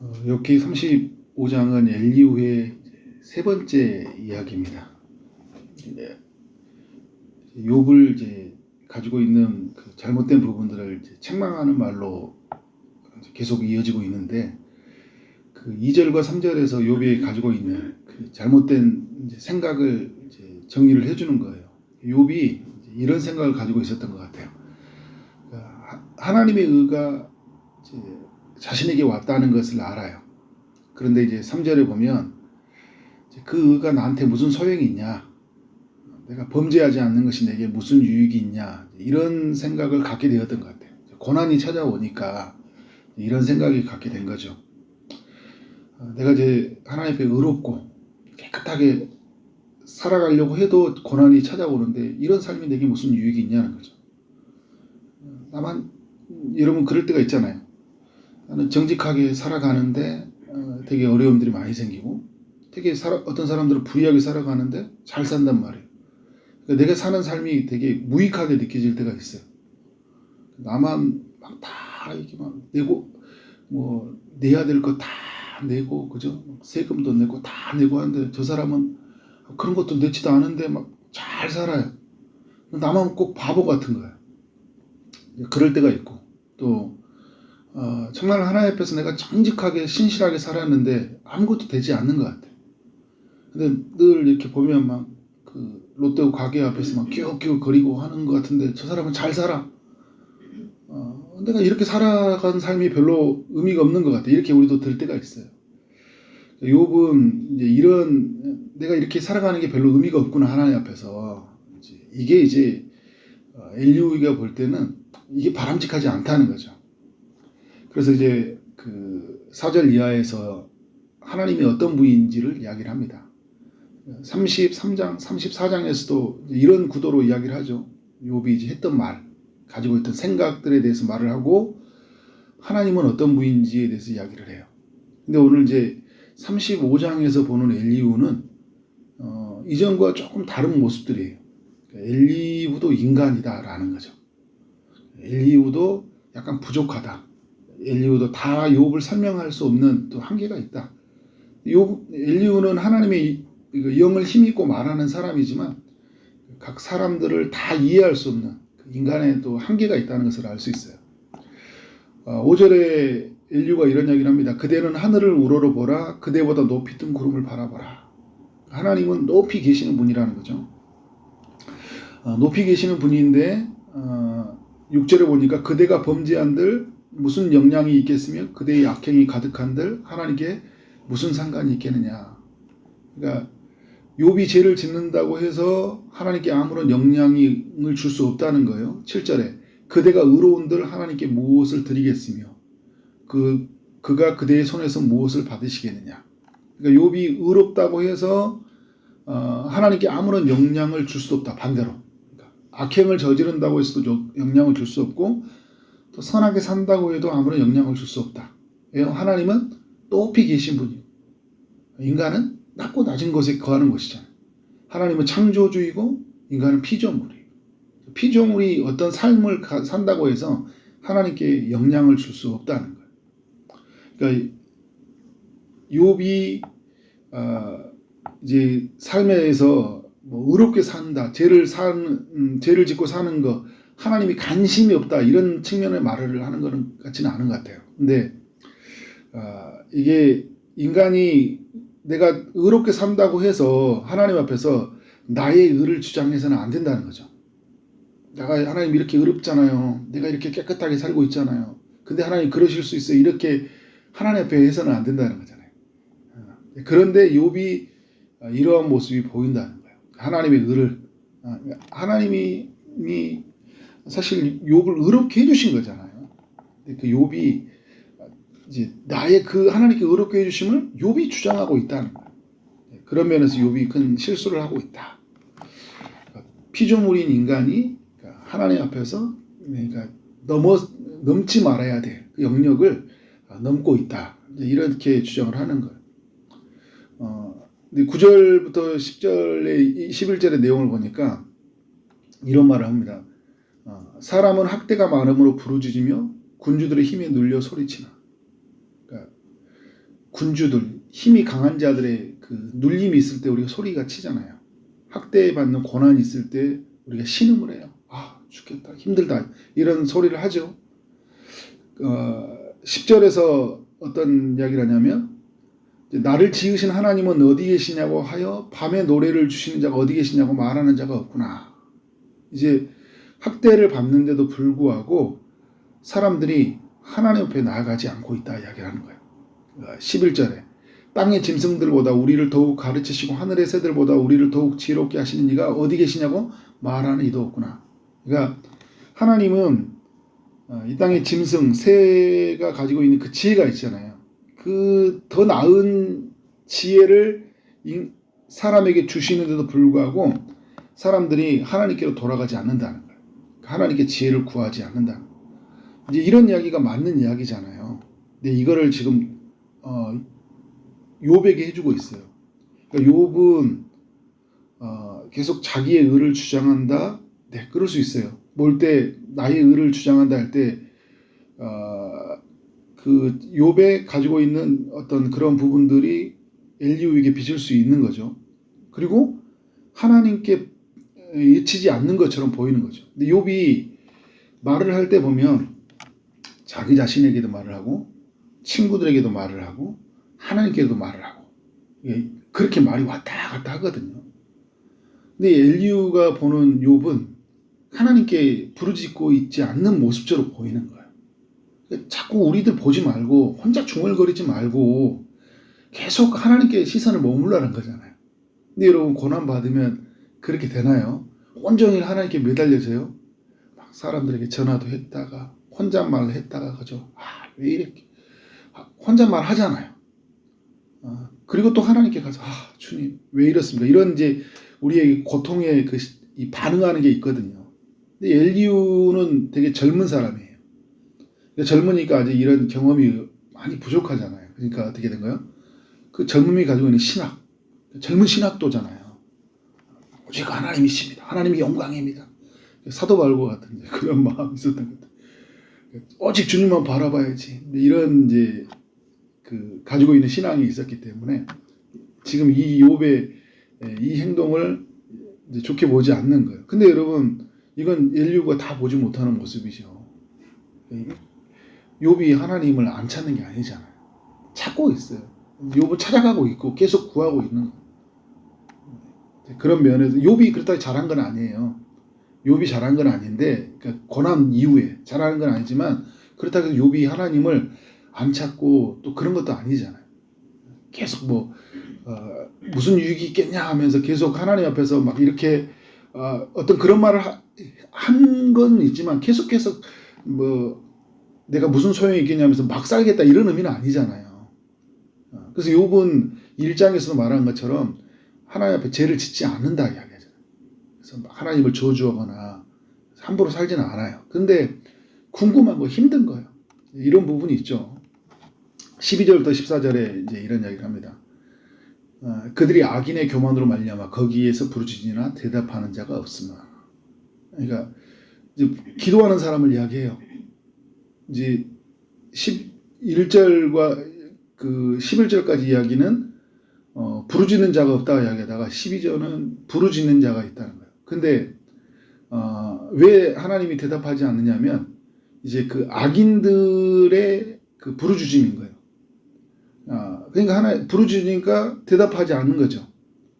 욥기 35장은 엘리후의 세 번째 이야기입니다. 욥을 이제 가지고 있는 그 잘못된 부분들을 이제 책망하는 말로 계속 이어지고 있는데, 그 2절과 3절에서 욥이 가지고 있는 그 잘못된 이제 생각을 이제 정리를 해주는 거예요. 욥이 이런 생각을 가지고 있었던 것 같아요. 하나님의 의가 이제 자신에게 왔다는 것을 알아요. 그런데 이제 3절에 보면 그 의가 나한테 무슨 소용이 있냐, 내가 범죄하지 않는 것이 내게 무슨 유익이 있냐, 이런 생각을 갖게 되었던 것 같아요. 고난이 찾아오니까 이런 생각이 갖게 된 거죠. 내가 이제 하나님 앞에 의롭고 깨끗하게 살아가려고 해도 고난이 찾아오는데 이런 삶이 내게 무슨 유익이 있냐는 거죠. 여러분 그럴 때가 있잖아요. 나는 정직하게 살아가는데 되게 어려움들이 많이 생기고, 되게 어떤 사람들은 불의하게 살아가는데 잘 산단 말이에요. 그러니까 내가 사는 삶이 되게 무익하게 느껴질 때가 있어요. 나만 막 다 이렇게 막 내고, 뭐 내야 될 거 다 내고, 그죠? 세금도 내고 다 내고 하는데 저 사람은 그런 것도 내지도 않은데 막 잘 살아요. 나만 꼭 바보 같은 거예요. 그럴 때가 있고, 또 정말 하나님 앞에서 내가 정직하게 신실하게 살았는데 아무것도 되지 않는 것 같아요. 근데 늘 이렇게 보면 막 그 롯데 가게 앞에서 막 끼역끼역 거리고 하는 것 같은데 저 사람은 잘 살아. 내가 이렇게 살아간 삶이 별로 의미가 없는 것 같아. 이렇게 우리도 들 때가 있어요. 욥은 이제 이런, 내가 이렇게 살아가는 게 별로 의미가 없구나 하나님 앞에서, 이게 이제 엘리후가 볼 때는 이게 바람직하지 않다는 거죠. 그래서 이제 그 4절 이하에서 하나님이 어떤 분인지를 이야기를 합니다. 33장, 34장에서도 이런 구도로 이야기를 하죠. 욥이 이제 했던 말, 가지고 있던 생각들에 대해서 말을 하고, 하나님은 어떤 분인지에 대해서 이야기를 해요. 근데 오늘 이제 35장에서 보는 엘리후는 이전과 조금 다른 모습들이에요. 엘리후도 인간이다라는 거죠. 엘리후도 약간 부족하다. 엘리후도 다 욥을 설명할 수 없는 또 한계가 있다. 엘리후는 하나님의 영을 힘입고 말하는 사람이지만 각 사람들을 다 이해할 수 없는 인간의 또 한계가 있다는 것을 알 수 있어요. 5절에 엘리후가 이런 이야기를 합니다. 그대는 하늘을 우러러보라. 그대보다 높이 뜬 구름을 바라보라. 하나님은 높이 계시는 분이라는 거죠. 높이 계시는 분인데 6절에 보니까 그대가 범죄한들 무슨 영향이 있겠으며 그대의 악행이 가득한들 하나님께 무슨 상관이 있겠느냐. 그러니까 욥이 죄를 짓는다고 해서 하나님께 아무런 영향을 줄 수 없다는 거예요. 7절에 그대가 의로운들 하나님께 무엇을 드리겠으며 그가 그대의 손에서 무엇을 받으시겠느냐. 그러니까 욥이 의롭다고 해서 하나님께 아무런 영향을 줄 수 없다. 반대로 그러니까 악행을 저지른다고 해서도 영향을 줄 수 없고, 또 선하게 산다고 해도 아무런 영향을 줄 수 없다. 하나님은 높이 계신 분이고 인간은 낮고 낮은 곳에 거하는 것이잖아요. 하나님은 창조주이고 인간은 피조물이에요. 피조물이 어떤 삶을 산다고 해서 하나님께 영향을 줄 수 없다는 거예요. 그러니까 욥이 이제 삶에서 뭐 의롭게 산다, 죄를 짓고 사는 거, 하나님이 관심이 없다, 이런 측면의 말을 하는 것은 같지는 않은 것 같아요. 근데 이게 인간이 내가 의롭게 산다고 해서 하나님 앞에서 나의 의를 주장해서는 안 된다는 거죠. 내가 하나님 이렇게 의롭잖아요. 내가 이렇게 깨끗하게 살고 있잖아요. 근데 하나님 그러실 수 있어요. 이렇게 하나님 앞에 해서는 안 된다는 거잖아요. 그런데 욥이 이러한 모습이 보인다는 거예요. 하나님의 의를, 하나님이 사실 욥을 의롭게 해주신 거잖아요. 그 욥이 이제 나의 그 하나님께 의롭게 해주심을 욥이 주장하고 있다는 거예요. 그런 면에서 욥이 큰 실수를 하고 있다. 피조물인 인간이 하나님 앞에서 그러니까 넘지 말아야 될 그 영역을 넘고 있다. 이렇게 주장을 하는 거예요. 근데 9절부터 10절에 11절의 내용을 보니까 이런 말을 합니다. 사람은 학대가 많음으로 부르짖으며 군주들의 힘에 눌려 소리치나. 그러니까 군주들, 힘이 강한 자들의 그 눌림이 있을 때 우리가 소리가 치잖아요. 학대받는 고난이 있을 때 우리가 신음을 해요. 아, 죽겠다, 힘들다, 이런 소리를 하죠. 10절에서 어떤 이야기를 하냐면, 나를 지으신 하나님은 어디 계시냐고 하여 밤에 노래를 주시는 자가 어디 계시냐고 말하는 자가 없구나. 이제 학대를 받는데도 불구하고 사람들이 하나님 앞에 나아가지 않고 있다 이야기를 하는 거예요. 11절에 땅의 짐승들보다 우리를 더욱 가르치시고 하늘의 새들보다 우리를 더욱 지혜롭게 하시는 이가 어디 계시냐고 말하는 이도 없구나. 그러니까 하나님은 이 땅의 짐승, 새가 가지고 있는 그 지혜가 있잖아요. 그 더 나은 지혜를 사람에게 주시는데도 불구하고 사람들이 하나님께로 돌아가지 않는다는 거예요. 하나님께 지혜를 구하지 않는다는 거예요. 이제 이런 이야기가 맞는 이야기잖아요. 근데 이거를 지금 욥에게 해주고 있어요. 그러니까 욥은 계속 자기의 의를 주장한다. 네, 그럴 수 있어요. 뭘 때 나의 의를 주장한다 할 때 그 욥에 가지고 있는 어떤 그런 부분들이 엘리후에게 빚을 수 있는 거죠. 그리고 하나님께 예치지 않는 것처럼 보이는 거죠. 근데 욥이 말을 할 때 보면 자기 자신에게도 말을 하고 친구들에게도 말을 하고 하나님께도 말을 하고 그렇게 말이 왔다 갔다 하거든요. 근데 엘리후가 보는 욥은 하나님께 부르짖고 있지 않는 모습처럼 보이는 거예요. 자꾸 우리들 보지 말고 혼자 중얼거리지 말고 계속 하나님께 시선을 머물라는 거잖아요. 근데 여러분 고난 받으면 그렇게 되나요? 온종일 하나님께 매달려져요? 막 사람들에게 전화도 했다가 혼잣말을 했다가 그죠? 왜 이렇게 혼잣말 하잖아요. 그리고 또 하나님께 가서 주님 왜 이렇습니까? 이런 이제 우리의 고통에 이 반응하는 게 있거든요. 근데 엘리후는 되게 젊은 사람이에요. 젊으니까 아직 이런 경험이 많이 부족하잖아요. 그러니까 어떻게 된 거예요? 그 젊음이 가지고 있는 신학, 젊은 신학도잖아요. 오직 하나님이십니다. 하나님이 영광입니다. 사도 바울과 같은 그런 마음이 있었던 것 같아요. 오직 주님만 바라봐야지. 이런 이제 그 가지고 있는 신앙이 있었기 때문에 지금 이 욥의 이 행동을 이제 좋게 보지 않는 거예요. 근데 여러분 이건 엘리후가 다 보지 못하는 모습이죠. 욥이 하나님을 안 찾는 게 아니잖아요. 찾고 있어요. 욥을 찾아가고 있고 계속 구하고 있는 거예요. 그런 면에서 욥이 그렇다고 잘한 건 아니에요. 욥이 잘한 건 아닌데 그러니까 고난 이후에 잘하는 건 아니지만 그렇다고 해서 욥이 하나님을 안 찾고 또 그런 것도 아니잖아요. 계속 무슨 유익이 있겠냐 하면서 계속 하나님 앞에서 막 이렇게 어떤 그런 말을 한 건 있지만 계속해서 내가 무슨 소용이 있겠냐 하면서 막 살겠다 이런 의미는 아니잖아요. 그래서 욥은 1장에서도 말한 것처럼 하나님 앞에 죄를 짓지 않는다 이야기하잖아요. 그래서 하나님을 저주하거나 함부로 살지는 않아요. 근데 궁금한 거 힘든 거예요. 이런 부분이 있죠. 12절부터 14절에 이제 이런 이야기를 합니다. 그들이 악인의 교만으로 말미암아 거기에서 부르짖으나 대답하는 자가 없으나. 그러니까 이제 기도하는 사람을 이야기해요. 이제 11절과 그 11절까지 이야기는 부르짖는 자가 없다 이야기하다가 12절은 부르짖는 자가 있다는 거예요. 근데 왜 하나님이 대답하지 않느냐면 이제 그 악인들의 그 부르짖음인 거예요. 그러니까 하나 부르짖으니까 대답하지 않는 거죠.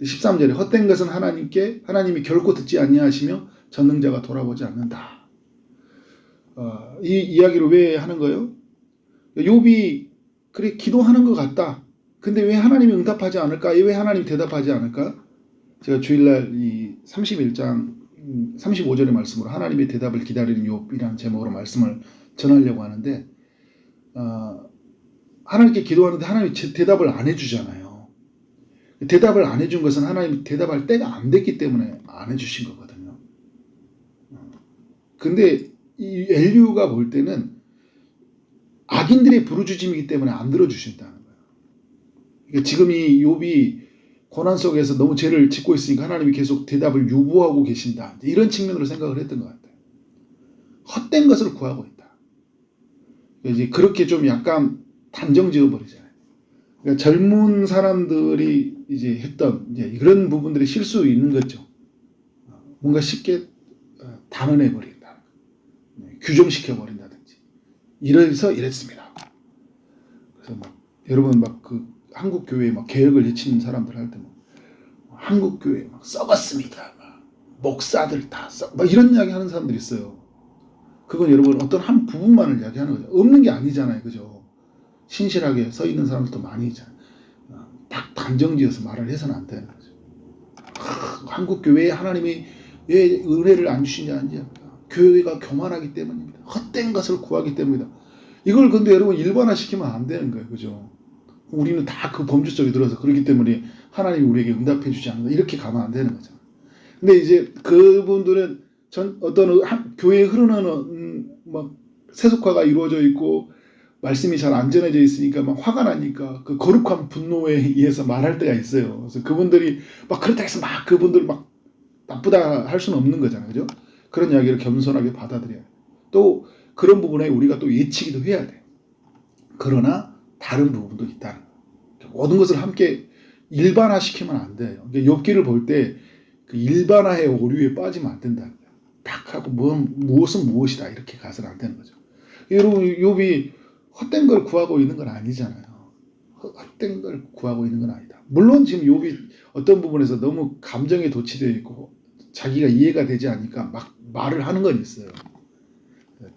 13절에 헛된 것은 하나님이 결코 듣지 아니하시며 전능자가 돌아보지 않는다. 이 이야기를 왜 하는 거예요? 욥이 그래 기도하는 것 같다. 근데 왜 하나님이 응답하지 않을까? 왜 하나님이 대답하지 않을까? 제가 주일날 이 31장 35절의 말씀으로 하나님의 대답을 기다리는 욥이라는 제목으로 말씀을 전하려고 하는데 하나님께 기도하는데 하나님이 대답을 안 해주잖아요. 대답을 안 해준 것은 하나님이 대답할 때가 안 됐기 때문에 안 해주신 거거든요. 근데 이 엘리후가 볼 때는 악인들의 부르짖음이기 때문에 안 들어주신다는 거예요. 그러니까 지금 이 욥이 고난 속에서 너무 죄를 짓고 있으니까 하나님이 계속 대답을 유보하고 계신다. 이런 측면으로 생각을 했던 것 같아요. 헛된 것을 구하고 있다. 이제 그렇게 좀 약간 단정 지어버리잖아요. 그러니까 젊은 사람들이 이제 했던 이제 그런 부분들이 실수 있는 거죠. 뭔가 쉽게 단언해 버린다, 규정시켜 버린다든지 이래서 이랬습니다. 그래서 막 여러분 막 그 한국 교회에 막 개혁을 외치는 사람들 할 때 막 한국 교회 막 썩었습니다. 막 목사들 다 막 이런 이야기 하는 사람들이 있어요. 그건 여러분 어떤 한 부분만을 이야기하는 거죠. 없는 게 아니잖아요, 그죠? 신실하게 서 있는 사람들도 많이 있잖아요. 딱 단정지어서 말을 해서는 안 되는 거죠. 한국 교회에 하나님이 왜 은혜를 안 주시냐는지 교회가 교만하기 때문입니다. 헛된 것을 구하기 때문이다. 이걸 근데 여러분 일반화시키면 안 되는 거예요, 그죠? 우리는 다 그 범주 속에 들어서 그렇기 때문에 하나님이 우리에게 응답해 주지 않는다. 이렇게 가면 안 되는 거죠. 근데 이제 그분들은 어떤 교회에 흐르는 막 세속화가 이루어져 있고 말씀이 잘 안 전해져 있으니까 막 화가 나니까 그 거룩한 분노에 의해서 말할 때가 있어요. 그래서 그분들이 막 그렇다 해서 막 그분들 막 나쁘다 할 수는 없는 거잖아요, 그죠? 그런 이야기를 겸손하게 받아들여야 돼요. 또 그런 부분에 우리가 또 예치기도 해야 돼요. 그러나 다른 부분도 있다는 거예요. 모든 것을 함께 일반화시키면 안 돼요. 욥기를 볼 때 그 일반화의 오류에 빠지면 안 된다는 거예요. 딱 하고 무엇은 무엇이다 이렇게 가서는 안 되는 거죠. 여러분 욥이 헛된 걸 구하고 있는 건 아니잖아요. 헛된 걸 구하고 있는 건 아니다. 물론 지금 욥이 어떤 부분에서 너무 감정에 도취되어 있고 자기가 이해가 되지 않으니까 막 말을 하는 건 있어요.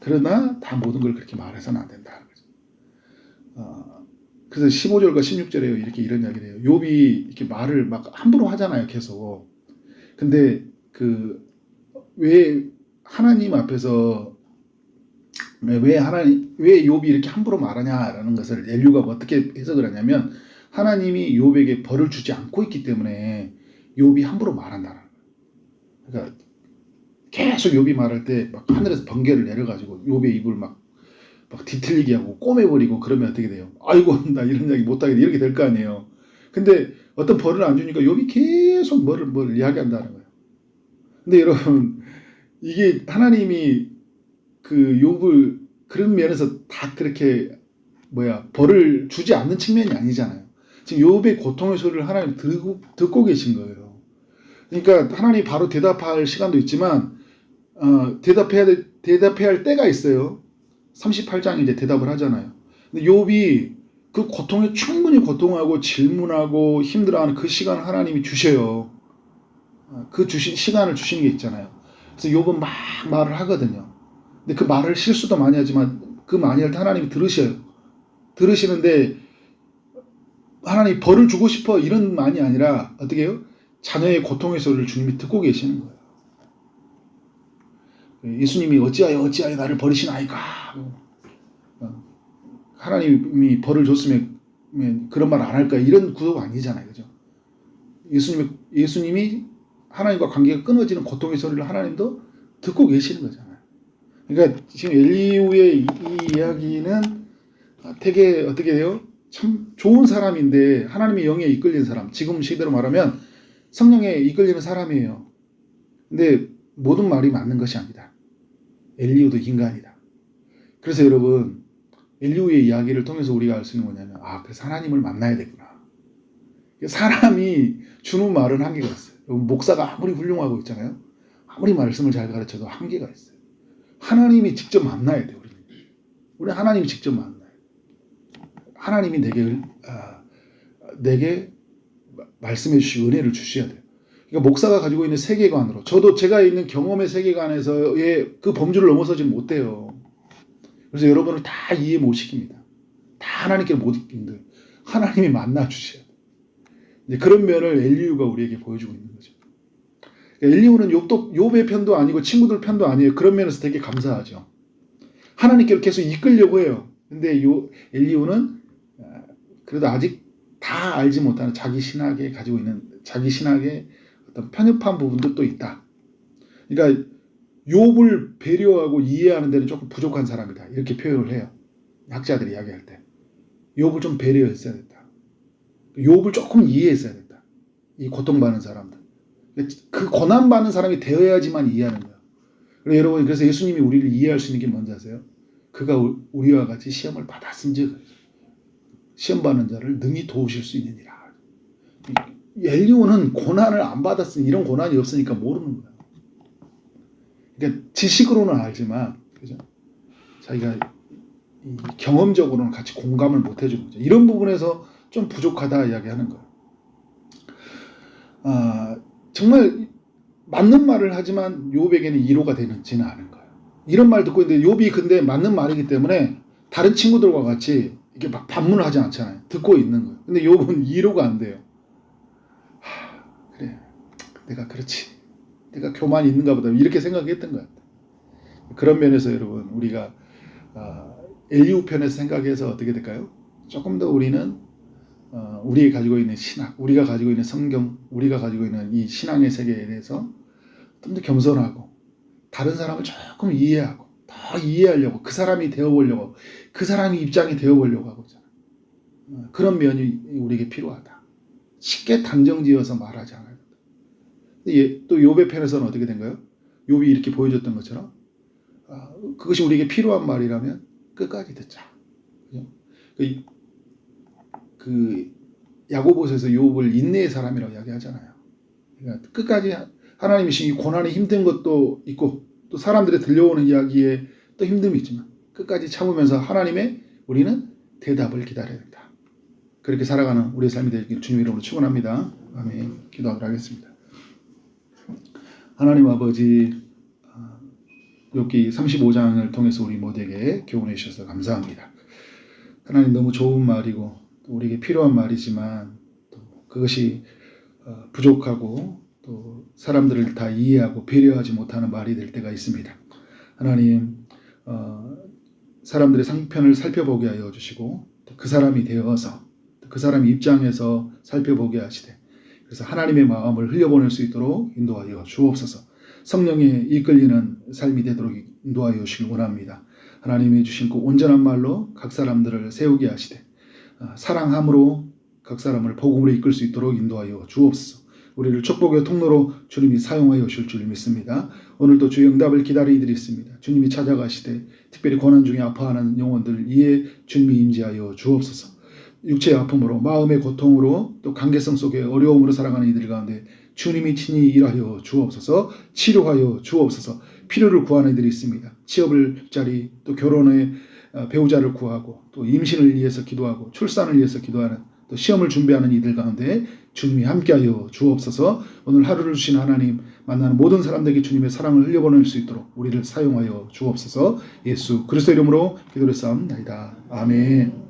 그러나 다 모든 걸 그렇게 말해서는 안 된다는 거죠. 그래서 15절과 16절에 이렇게 이런 이야기를 해요. 욥이 이렇게 말을 막 함부로 하잖아요, 계속. 근데 왜 하나님 앞에서 왜 욥이 이렇게 함부로 말하냐라는 것을 엘리후가 어떻게 해석을 하냐면 하나님이 욥에게 벌을 주지 않고 있기 때문에 욥이 함부로 말한다는 거예요. 그러니까 계속 욥이 말할 때 막 하늘에서 번개를 내려가지고 욥의 입을 막 뒤틀리게 하고 꼬매버리고 그러면 어떻게 돼요? 아이고 나 이런 이야기 못하겠다 이렇게 될 거 아니에요. 근데 어떤 벌을 안 주니까 욥이 계속 뭘 이야기한다는 거예요. 근데 여러분 이게 하나님이 그 욥을 그런 면에서 다 그렇게 벌을 주지 않는 측면이 아니잖아요. 지금 욥의 고통의 소리를 하나님 듣고 계신 거예요. 그러니까 하나님 바로 대답할 시간도 있지만 대답해야 할 때가 있어요. 38장에 이제 대답을 하잖아요. 근데 욥이 그 고통에 충분히 고통하고 질문하고 힘들어하는 그 시간을 하나님이 주셔요. 그 시간을 주시는 게 있잖아요. 그래서 욥은 막 말을 하거든요. 근데 그 말을 실수도 많이 하지만 그 많이 할 때 하나님이 들으셔요. 들으시는데 하나님 벌을 주고 싶어 이런 말이 아니라 어떻게 해요? 자녀의 고통의 소리를 주님이 듣고 계시는 거예요. 예수님이 어찌하여 나를 버리시나이까 하나님이 벌을 줬으면 그런 말 안 할까 이런 구도가 아니잖아요, 그죠? 예수님이 하나님과 관계가 끊어지는 고통의 소리를 하나님도 듣고 계시는 거잖아요. 그러니까 지금 엘리후의 이 이야기는 되게 어떻게 돼요? 참 좋은 사람인데 하나님의 영에 이끌리는 사람. 지금 시대로 말하면 성령에 이끌리는 사람이에요. 근데 모든 말이 맞는 것이 아니다. 엘리후도 인간이다. 그래서 여러분 엘리후의 이야기를 통해서 우리가 알 수 있는 거냐면 그래서 하나님을 만나야 되구나. 사람이 주는 말은 한계가 있어요. 목사가 아무리 훌륭하고 있잖아요. 아무리 말씀을 잘 가르쳐도 한계가 있어요. 하나님이 직접 만나야 돼요. 우리 하나님이 직접 만나요. 하나님이 내게 말씀해 주시고 은혜를 주셔야 돼요. 그러니까 목사가 가지고 있는 세계관으로 저도 제가 있는 경험의 세계관에서의 그 범주를 넘어서지 못해요. 그래서 여러분을 다 이해 못 시킵니다. 다 하나님께 못 이긴데 하나님이 만나 주셔야 돼요. 이제 그런 면을 엘리후가 우리에게 보여주고 있는 거죠. 그러니까 엘리후는 욥의 편도 아니고 친구들 편도 아니에요. 그런 면에서 되게 감사하죠. 하나님께로 계속 이끌려고 해요. 근데 엘리후는 그래도 아직 다 알지 못하는 자기 신학에 가지고 있는 자기 신학의 어떤 편협한 부분도 있다. 그러니까 욥을 배려하고 이해하는 데는 조금 부족한 사람이다. 이렇게 표현을 해요. 학자들이 이야기할 때. 욥을 좀 배려했어야 됐다. 욥을 조금 이해했어야 됐다. 이 고통받는 사람들. 그 고난받는 사람이 되어야지만 이해하는 거예요. 여러분 그래서 예수님이 우리를 이해할 수 있는 게 뭔지 아세요? 그가 우리와 같이 시험을 받았은즉 시험 받는 자를 능히 도우실 수 있느니라. 엘리후는 고난을 안 받았으니 이런 고난이 없으니까 모르는 거예요. 그러니까 지식으로는 알지만 그죠? 자기가 이 경험적으로는 같이 공감을 못 해주는 거죠. 이런 부분에서 좀 부족하다 이야기하는 거예요. 정말 맞는 말을 하지만 욥에게는 위로가 되지는 않은 거예요. 이런 말 듣고 있는데 욥이 근데 맞는 말이기 때문에 다른 친구들과 같이 이렇게 막 반문을 하지 않잖아요. 듣고 있는 거예요. 근데 욥은 위로가 안 돼요. 그래, 내가 그렇지. 내가 교만이 있는가 보다 이렇게 생각했던 것 같아요. 그런 면에서 여러분 우리가 엘리후 편에서 생각해서 어떻게 될까요? 조금 더 우리는 우리가 가지고 있는 신학, 우리가 가지고 있는 성경, 우리가 가지고 있는 이 신앙의 세계에 대해서 좀 더 겸손하고 다른 사람을 조금 이해하고 더 이해하려고 그 사람이 되어보려고 그 사람의 입장이 되어보려고 하고 있잖아요. 그런 면이 우리에게 필요하다. 쉽게 단정지어서 말하지 않아야 된다. 또 욥의 편에서는 어떻게 된가요? 욥이 이렇게 보여줬던 것처럼 그것이 우리에게 필요한 말이라면 끝까지 듣자. 그죠? 그 야고보서에서 욥을 인내의 사람이라고 이야기하잖아요. 그러니까 끝까지 하나님이 이 고난이 힘든 것도 있고 또 사람들이 들려오는 이야기에 또 힘듦이 있지만 끝까지 참으면서 하나님의 우리는 대답을 기다려야 된다. 그렇게 살아가는 우리의 삶이 되길 주님 이름으로 축원합니다. 아멘. 기도하도록 하겠습니다. 하나님 아버지, 욥기 35장을 통해서 우리 모두에게 교훈해 주셔서 감사합니다. 하나님 너무 좋은 말이고 또 우리에게 필요한 말이지만 또 그것이 부족하고 또 사람들을 다 이해하고 배려하지 못하는 말이 될 때가 있습니다. 하나님 사람들의 상편을 살펴보게 하여 주시고 또 그 사람이 되어서 그 사람의 입장에서 살펴보게 하시되 그래서 하나님의 마음을 흘려보낼 수 있도록 인도하여 주옵소서. 성령에 이끌리는 삶이 되도록 인도하여 주시길 원합니다. 하나님이 주신 그 온전한 말로 각 사람들을 세우게 하시되 사랑함으로 각 사람을 복음으로 이끌 수 있도록 인도하여 주옵소서. 우리를 축복의 통로로 주님이 사용하여 주실 줄 믿습니다. 오늘도 주의 응답을 기다리들이 있습니다. 주님이 찾아가시되 특별히 고난 중에 아파하는 영혼들 이에 주님이 임재하여 주옵소서. 육체의 아픔으로 마음의 고통으로 또 관계성 속에 어려움으로 살아가는 이들 가운데 주님이 친히 일하여 주옵소서. 치료하여 주옵소서. 필요를 구하는 이들이 있습니다. 취업을 자리 또 결혼의 배우자를 구하고 또 임신을 위해서 기도하고 출산을 위해서 기도하는 또 시험을 준비하는 이들 가운데 주님이 함께하여 주옵소서. 오늘 하루를 주신 하나님 만나는 모든 사람들에게 주님의 사랑을 흘려보낼 수 있도록 우리를 사용하여 주옵소서. 예수 그리스도 이름으로 기도를 쌓옵나이다. 아멘.